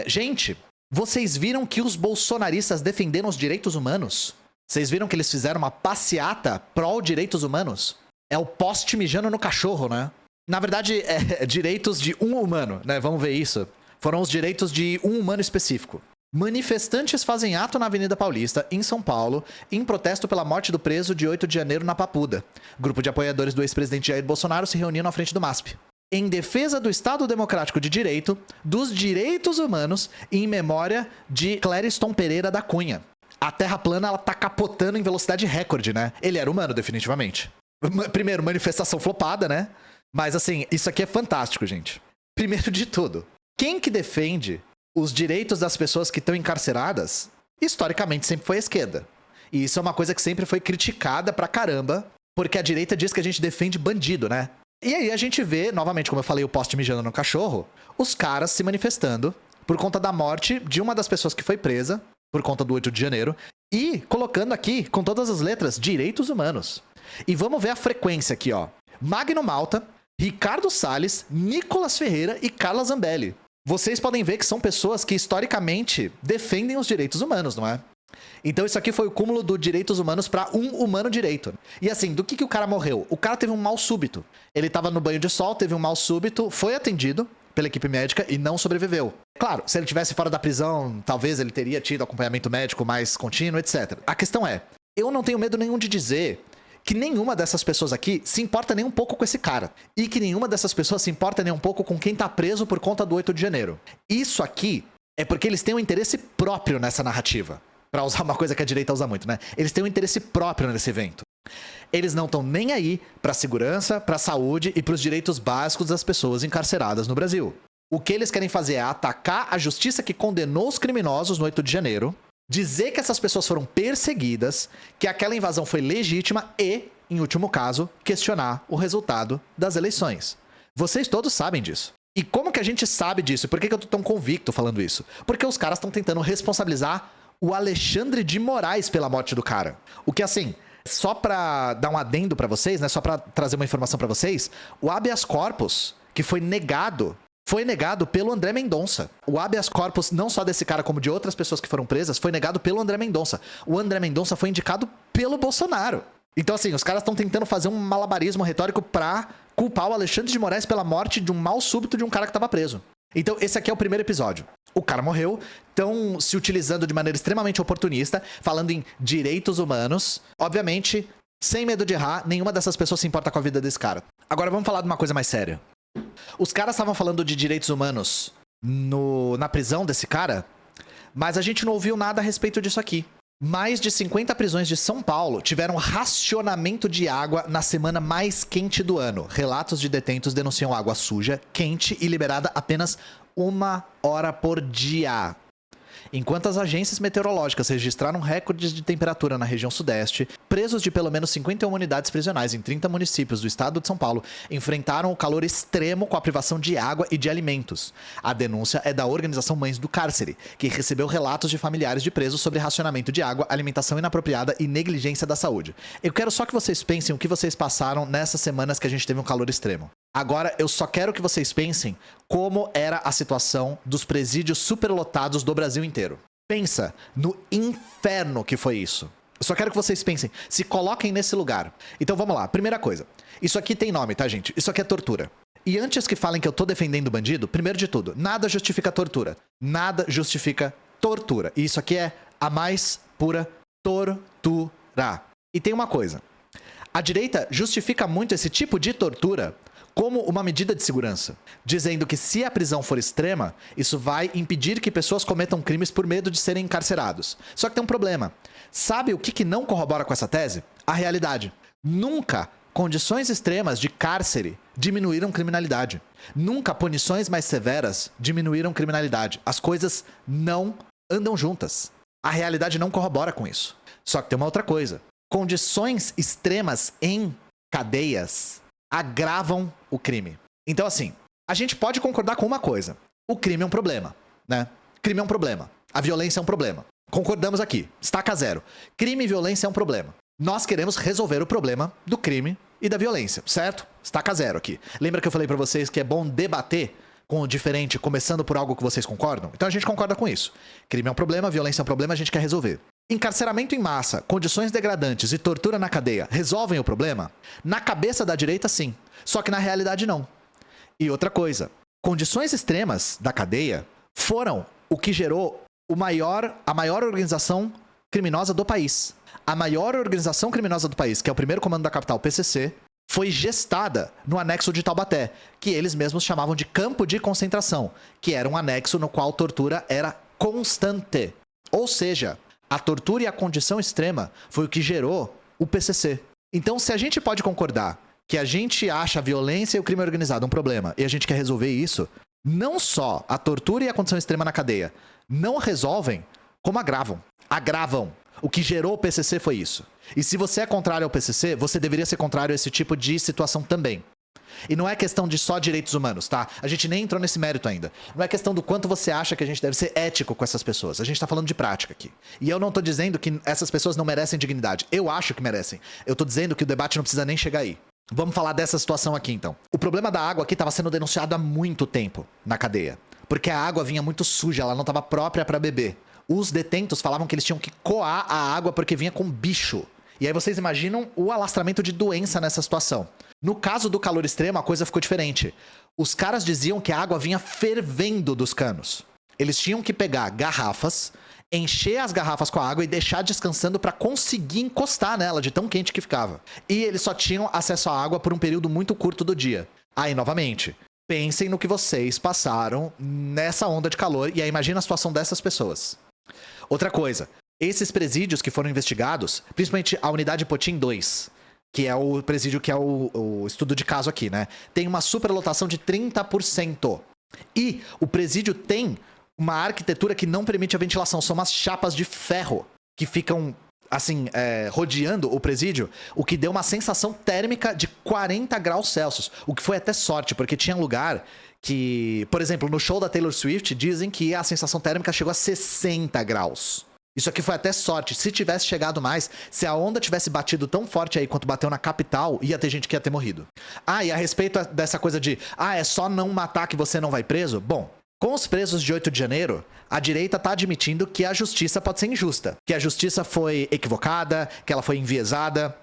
Gente, vocês viram que os bolsonaristas defenderam os direitos humanos? Vocês viram que eles fizeram uma passeata pró-direitos humanos? É o poste mijando no cachorro, né? Na verdade, é direitos de um humano, né? Vamos ver isso. Foram os direitos de um humano específico. Manifestantes fazem ato na Avenida Paulista, em São Paulo, em protesto pela morte do preso de 8 de janeiro na Papuda. Grupo de apoiadores do ex-presidente Jair Bolsonaro se reuniu na frente do MASP. Em defesa do Estado Democrático de Direito, dos direitos humanos e em memória de Clériston Pereira da Cunha. A Terra plana, ela tá capotando em velocidade recorde, né? Ele era humano, definitivamente. Primeiro, manifestação flopada, né? Mas assim, isso aqui é fantástico, gente. Primeiro de tudo, quem que defende os direitos das pessoas que estão encarceradas, historicamente sempre foi a esquerda. E isso é uma coisa que sempre foi criticada pra caramba, porque a direita diz que a gente defende bandido, né? E aí a gente vê, novamente, como eu falei, o poste mijando no cachorro, os caras se manifestando por conta da morte de uma das pessoas que foi presa, por conta do 8 de janeiro, e colocando aqui, com todas as letras, direitos humanos. E vamos ver a frequência aqui, ó. Magno Malta, Ricardo Salles, Nicolas Ferreira e Carla Zambelli. Vocês podem ver que são pessoas que historicamente defendem os direitos humanos, não é? Então isso aqui foi o cúmulo dos direitos humanos para um humano direito. E assim, do que o cara morreu? O cara teve um mal súbito. Ele tava no banho de sol, teve um mal súbito, foi atendido pela equipe médica e não sobreviveu. Claro, se ele tivesse fora da prisão, talvez ele teria tido acompanhamento médico mais contínuo, etc. A questão é, eu não tenho medo nenhum de dizer que nenhuma dessas pessoas aqui se importa nem um pouco com esse cara. E que nenhuma dessas pessoas se importa nem um pouco com quem tá preso por conta do 8 de janeiro. Isso aqui é porque eles têm um interesse próprio nessa narrativa. Pra usar uma coisa que a direita usa muito, né? Eles têm um interesse próprio nesse evento. Eles não estão nem aí pra segurança, pra saúde e pros direitos básicos das pessoas encarceradas no Brasil. O que eles querem fazer é atacar a justiça que condenou os criminosos no 8 de janeiro, dizer que essas pessoas foram perseguidas, que aquela invasão foi legítima e, em último caso, questionar o resultado das eleições. Vocês todos sabem disso. E como que a gente sabe disso? E por que eu tô tão convicto falando isso? Porque os caras estão tentando responsabilizar o Alexandre de Moraes pela morte do cara. O que, assim, só pra dar um adendo pra vocês, né? Só pra trazer uma informação pra vocês, o habeas corpus, que foi negado pelo André Mendonça. O habeas corpus, não só desse cara, como de outras pessoas que foram presas, foi negado pelo André Mendonça. O André Mendonça foi indicado pelo Bolsonaro. Então, assim, os caras estão tentando fazer um malabarismo retórico pra culpar o Alexandre de Moraes pela morte de um mal súbito de um cara que tava preso. Então, esse aqui é o primeiro episódio. O cara morreu, estão se utilizando de maneira extremamente oportunista, falando em direitos humanos. Obviamente, sem medo de errar, nenhuma dessas pessoas se importa com a vida desse cara. Agora, vamos falar de uma coisa mais séria. Os caras estavam falando de direitos humanos na prisão desse cara, mas a gente não ouviu nada a respeito disso aqui. Mais de 50 prisões de São Paulo tiveram racionamento de água na semana mais quente do ano. Relatos de detentos denunciam água suja, quente e liberada apenas 1 hora por dia. Enquanto as agências meteorológicas registraram recordes de temperatura na região sudeste, presos de pelo menos 51 unidades prisionais em 30 municípios do estado de São Paulo enfrentaram o calor extremo com a privação de água e de alimentos. A denúncia é da organização Mães do Cárcere, que recebeu relatos de familiares de presos sobre racionamento de água, alimentação inapropriada e negligência da saúde. Eu quero só que vocês pensem o que vocês passaram nessas semanas que a gente teve um calor extremo. Agora, eu só quero que vocês pensem como era a situação dos presídios superlotados do Brasil inteiro. Pensa no inferno que foi isso. Eu só quero que vocês pensem, se coloquem nesse lugar. Então vamos lá, primeira coisa. Isso aqui tem nome, tá, gente? Isso aqui é tortura. E antes que falem que eu tô defendendo o bandido, primeiro de tudo, nada justifica tortura. Nada justifica tortura. E isso aqui é a mais pura tortura. E tem uma coisa. A direita justifica muito esse tipo de tortura como uma medida de segurança, dizendo que se a prisão for extrema, isso vai impedir que pessoas cometam crimes por medo de serem encarcerados. Só que tem um problema. Sabe o que não corrobora com essa tese? A realidade. Nunca condições extremas de cárcere diminuíram criminalidade. Nunca punições mais severas diminuíram criminalidade. As coisas não andam juntas. A realidade não corrobora com isso. Só que tem uma outra coisa. Condições extremas em cadeias agravam o crime. Então, assim, a gente pode concordar com uma coisa. O crime é um problema, né? Crime é um problema. A violência é um problema. Concordamos aqui. Estaca zero. Crime e violência é um problema. Nós queremos resolver o problema do crime e da violência, certo? Estaca zero aqui. Lembra que eu falei pra vocês que é bom debater diferente, começando por algo que vocês concordam? Então a gente concorda com isso. Crime é um problema, violência é um problema, a gente quer resolver. Encarceramento em massa, condições degradantes e tortura na cadeia resolvem o problema? Na cabeça da direita, sim. Só que na realidade, não. E outra coisa, condições extremas da cadeia foram o que gerou a maior organização criminosa do país. A maior organização criminosa do país, que é o primeiro comando da capital, PCC, foi gestada no anexo de Taubaté, que eles mesmos chamavam de campo de concentração, que era um anexo no qual a tortura era constante. Ou seja, a tortura e a condição extrema foi o que gerou o PCC. Então, se a gente pode concordar que a gente acha a violência e o crime organizado um problema e a gente quer resolver isso, não só a tortura e a condição extrema na cadeia não resolvem, como agravam. Agravam. O que gerou o PCC foi isso. E se você é contrário ao PCC, você deveria ser contrário a esse tipo de situação também. E não é questão de só direitos humanos, tá? A gente nem entrou nesse mérito ainda. Não é questão do quanto você acha que a gente deve ser ético com essas pessoas. A gente tá falando de prática aqui. E eu não tô dizendo que essas pessoas não merecem dignidade. Eu acho que merecem. Eu tô dizendo que o debate não precisa nem chegar aí. Vamos falar dessa situação aqui, então. O problema da água aqui estava sendo denunciado há muito tempo na cadeia. Porque a água vinha muito suja, ela não estava própria para beber. Os detentos falavam que eles tinham que coar a água porque vinha com bicho. E aí vocês imaginam o alastramento de doença nessa situação. No caso do calor extremo, a coisa ficou diferente. Os caras diziam que a água vinha fervendo dos canos. Eles tinham que pegar garrafas, encher as garrafas com a água e deixar descansando para conseguir encostar nela, de tão quente que ficava. E eles só tinham acesso à água por um período muito curto do dia. Aí, novamente, pensem no que vocês passaram nessa onda de calor e aí imagina a situação dessas pessoas. Outra coisa, esses presídios que foram investigados, principalmente a unidade Potim 2, que é o presídio que é o estudo de caso aqui, né? Tem uma superlotação de 30%. E o presídio tem uma arquitetura que não permite a ventilação. São umas chapas de ferro que ficam, assim, rodeando o presídio, o que deu uma sensação térmica de 40 graus Celsius. O que foi até sorte, porque tinha lugar que, por exemplo, no show da Taylor Swift, dizem que a sensação térmica chegou a 60 graus. Isso aqui foi até sorte. Se tivesse chegado mais, se a onda tivesse batido tão forte aí quanto bateu na capital, ia ter gente que ia ter morrido. Ah, e a respeito dessa coisa de, é só não matar que você não vai preso? Bom, com os presos de 8 de janeiro, a direita tá admitindo que a justiça pode ser injusta, que a justiça foi equivocada, que ela foi enviesada.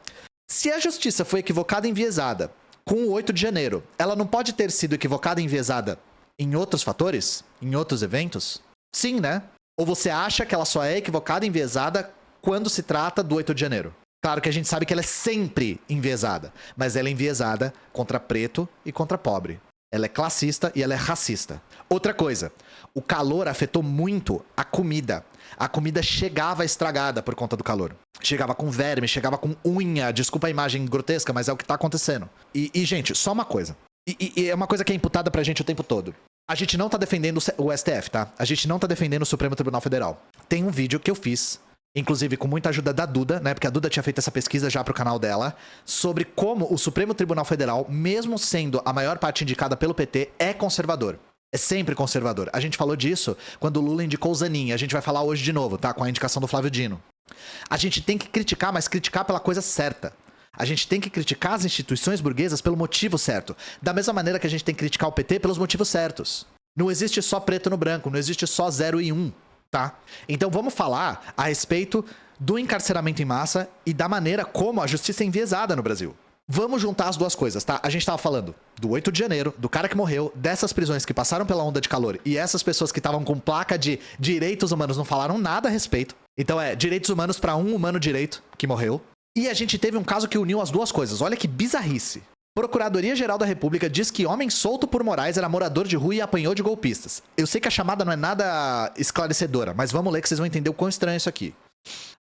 Se a justiça foi equivocada e enviesada com o 8 de janeiro, ela não pode ter sido equivocada e enviesada em outros fatores? Em outros eventos? Sim, né? Ou você acha que ela só é equivocada e enviesada quando se trata do 8 de janeiro? Claro que a gente sabe que ela é sempre enviesada, mas ela é enviesada contra preto e contra pobre. Ela é classista e ela é racista. Outra coisa, o calor afetou muito a comida. A comida chegava estragada por conta do calor. Chegava com verme, chegava com unha. Desculpa a imagem grotesca, mas é o que tá acontecendo. E gente, só uma coisa. E é uma coisa que é imputada pra gente o tempo todo. A gente não tá defendendo o STF, tá? A gente não tá defendendo o Supremo Tribunal Federal. Tem um vídeo que eu fiz, inclusive com muita ajuda da Duda, né? Porque a Duda tinha feito essa pesquisa já pro canal dela, sobre como o Supremo Tribunal Federal, mesmo sendo a maior parte indicada pelo PT, é conservador. É sempre conservador. A gente falou disso quando o Lula indicou o Zanin. A gente vai falar hoje de novo, tá? Com a indicação do Flávio Dino. A gente tem que criticar, mas criticar pela coisa certa. A gente tem que criticar as instituições burguesas pelo motivo certo. Da mesma maneira que a gente tem que criticar o PT pelos motivos certos. Não existe só preto no branco, não existe só 0 e 1, tá? Então vamos falar a respeito do encarceramento em massa e da maneira como a justiça é enviesada no Brasil. Vamos juntar as duas coisas, tá? A gente tava falando do 8 de janeiro, do cara que morreu, dessas prisões que passaram pela onda de calor e essas pessoas que estavam com placa de direitos humanos não falaram nada a respeito. Então direitos humanos pra um humano direito que morreu. E a gente teve um caso que uniu as duas coisas. Olha que bizarrice. Procuradoria-Geral da República diz que homem solto por Moraes era morador de rua e apanhou de golpistas. Eu sei que a chamada não é nada esclarecedora, mas vamos ler que vocês vão entender o quão estranho é isso aqui.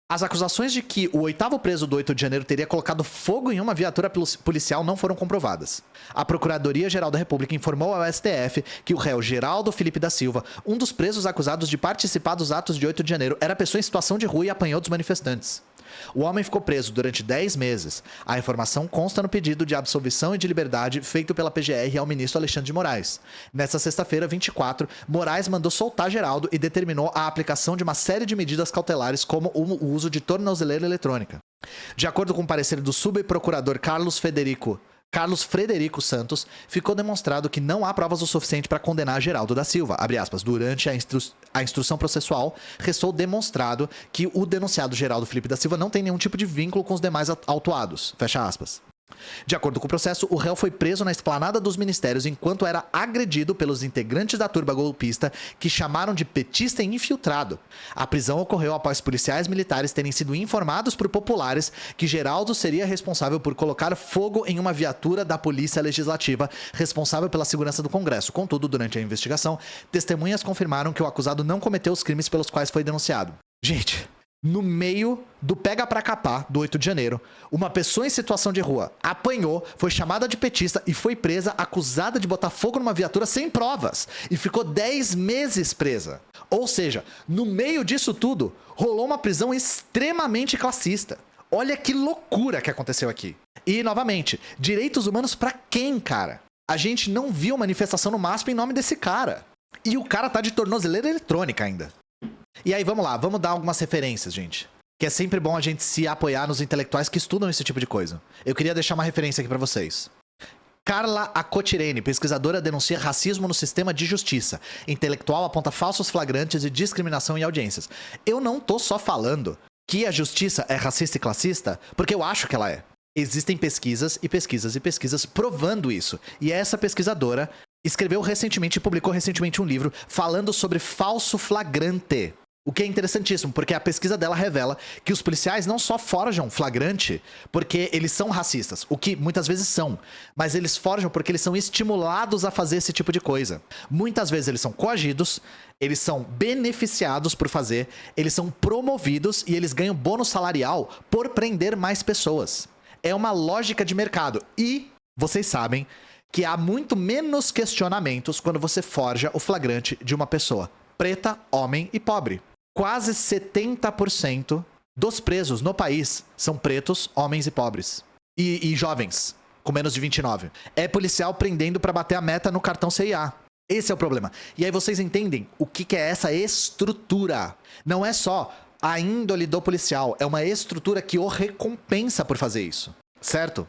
As acusações de que o 8º preso do 8 de janeiro teria colocado fogo em uma viatura policial não foram comprovadas. A Procuradoria-Geral da República informou ao STF que o réu Geraldo Felipe da Silva, um dos presos acusados de participar dos atos de 8 de janeiro, era pessoa em situação de rua e apanhou dos manifestantes. O homem ficou preso durante 10 meses. A informação consta no pedido de absolvição e de liberdade feito pela PGR ao ministro Alexandre de Moraes. Nesta sexta-feira, 24, Moraes mandou soltar Geraldo e determinou a aplicação de uma série de medidas cautelares, como o uso de tornozeleira eletrônica. De acordo com o parecer do subprocurador Carlos Federico Carlos Frederico Santos, ficou demonstrado que não há provas o suficiente para condenar Geraldo da Silva. Abre aspas. Durante a instrução processual, restou demonstrado que o denunciado Geraldo Felipe da Silva não tem nenhum tipo de vínculo com os demais autuados. Fecha aspas. De acordo com o processo, o réu foi preso na esplanada dos ministérios enquanto era agredido pelos integrantes da turba golpista que chamaram de petista infiltrado. A prisão ocorreu após policiais militares terem sido informados por populares que Geraldo seria responsável por colocar fogo em uma viatura da Polícia Legislativa responsável pela segurança do Congresso. Contudo, durante a investigação, testemunhas confirmaram que o acusado não cometeu os crimes pelos quais foi denunciado. Gente, no meio do pega pra capar do 8 de janeiro, uma pessoa em situação de rua apanhou, foi chamada de petista e foi presa, acusada de botar fogo numa viatura sem provas, e ficou 10 meses presa. Ou seja, no meio disso tudo, rolou uma prisão extremamente classista. Olha que loucura que aconteceu aqui. E, novamente, direitos humanos pra quem, cara? A gente não viu manifestação no MASP em nome desse cara. E o cara tá de tornozeleira eletrônica ainda. E aí, vamos lá, vamos dar algumas referências, gente. Que é sempre bom a gente se apoiar nos intelectuais que estudam esse tipo de coisa. Eu queria deixar uma referência aqui pra vocês. Carla Acotirene, pesquisadora, denuncia racismo no sistema de justiça. Intelectual aponta falsos flagrantes e discriminação em audiências. Eu não tô só falando que a justiça é racista e classista, porque eu acho que ela é. Existem pesquisas e pesquisas e pesquisas provando isso. E essa pesquisadora escreveu recentemente e publicou recentemente um livro falando sobre falso flagrante. O que é interessantíssimo, porque a pesquisa dela revela que os policiais não só forjam flagrante porque eles são racistas, o que muitas vezes são, mas eles forjam porque eles são estimulados a fazer esse tipo de coisa. Muitas vezes eles são coagidos, eles são beneficiados por fazer, eles são promovidos e eles ganham bônus salarial por prender mais pessoas. É uma lógica de mercado e vocês sabem que há muito menos questionamentos quando você forja o flagrante de uma pessoa preta, homem e pobre. Quase 70% dos presos no país são pretos, homens e pobres. E jovens, com menos de 29. É policial prendendo pra bater a meta no cartão CIA. Esse é o problema. E aí vocês entendem o que é essa estrutura. Não é só a índole do policial, é uma estrutura que o recompensa por fazer isso. Certo?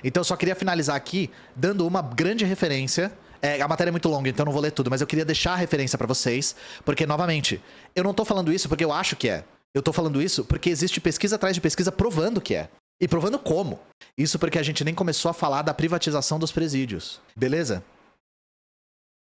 Então eu só queria finalizar aqui dando uma grande referência. A matéria é muito longa, então eu não vou ler tudo, mas eu queria deixar a referência pra vocês, porque, novamente, eu não tô falando isso porque eu acho que é. Eu tô falando isso porque existe pesquisa atrás de pesquisa provando que é. E provando como. Isso porque a gente nem começou a falar da privatização dos presídios. Beleza?